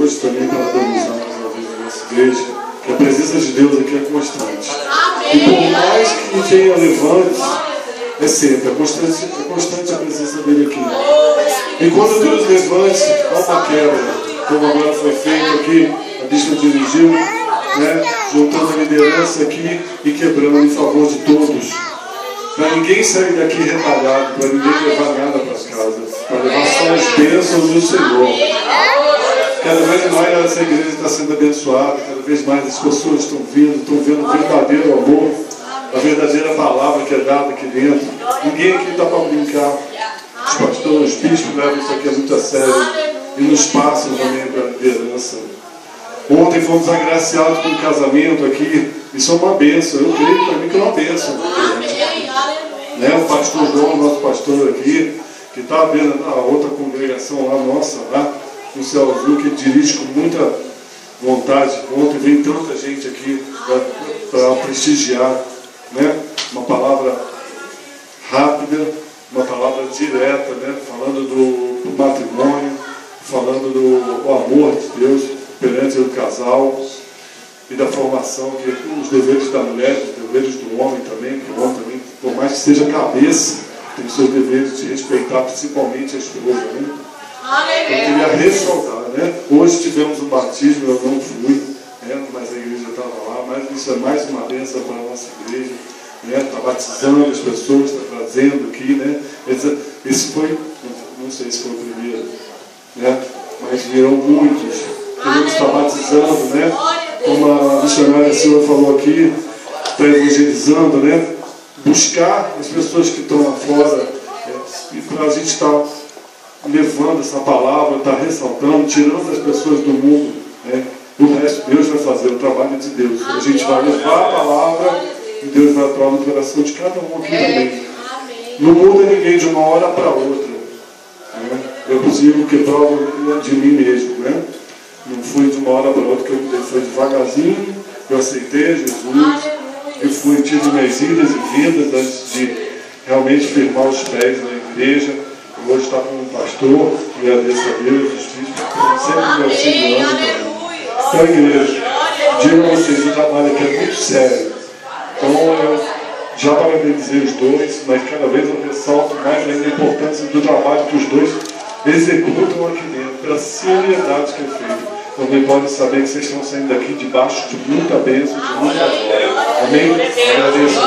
hoje também parabenizar mais uma vez a nossa igreja, que a presença de Deus aqui é constante. E por mais que tenha levantes, é sempre, é constante a presença dele aqui. E quando Deus levante, há uma quebra, como agora foi feito aqui, a bispa dirigiu, né, juntando a liderança aqui e quebrando em favor de todos. Para ninguém sair daqui retalhado, para ninguém levar nada para casa, para levar só as bênçãos do Senhor. Cada vez mais essa igreja está sendo abençoada, cada vez mais as pessoas estão vendo o verdadeiro amor, a verdadeira palavra que é dada aqui dentro. Ninguém aqui está para brincar. Os pastores, os bispos levam isso aqui muito a sério e nos passam também para a liderança. Ontem fomos agraciados com um casamento aqui. Isso é uma bênção. Eu creio para mim que é uma bênção. Né? O pastor João, nosso pastor aqui, que está vendo a outra congregação lá, nossa, lá no Céu Azul, que dirige com muita vontade. Ontem veio tanta gente aqui para prestigiar, né? Uma palavra rápida, uma palavra direta, né? Falando do matrimônio, falando do amor de Deus perante o casal e da formação, que os deveres da mulher, os deveres do homem também, que o homem também, por mais que seja cabeça, tem os seus deveres de respeitar principalmente a esposa, né? Eu queria ressaltar, né? Hoje tivemos um batismo, eu não fui, né? Mas a igreja estava lá, mas isso é mais uma bênção para a nossa igreja, né? Está batizando as pessoas, está trazendo aqui, né? Esse foi, não sei se foi o primeiro, né? Mas vieram muitos. Queremos estar batizando, né? Como a missionária Silvia falou aqui, está evangelizando, né? Buscar as pessoas que estão lá fora, e para a gente estar levando essa palavra, estar ressaltando, tirando as pessoas do mundo, né? O resto Deus vai fazer, o trabalho de Deus. A gente vai levar a palavra e Deus vai atuar no coração de cada um aqui também. Não muda ninguém de uma hora para outra, né? Eu consigo que prova de mim mesmo, né? Não fui de uma hora para outra, que eu mudei, foi devagarzinho, eu aceitei Jesus, eu fui, tive minhas idas e vindas antes de realmente firmar os pés na igreja. Eu hoje está com um pastor, agradeço a Deus, os filhos, sempre me auxiliando também. Então, igreja, digo a vocês, o trabalho aqui é muito sério. Então, eu já parabenizei os dois, mas cada vez eu ressalto mais ainda a importância do trabalho que os dois executam aqui dentro, pela seriedade que é feita. Também podem saber que vocês estão saindo daqui debaixo de muita bênção, de muita glória. Amém? Agradeço.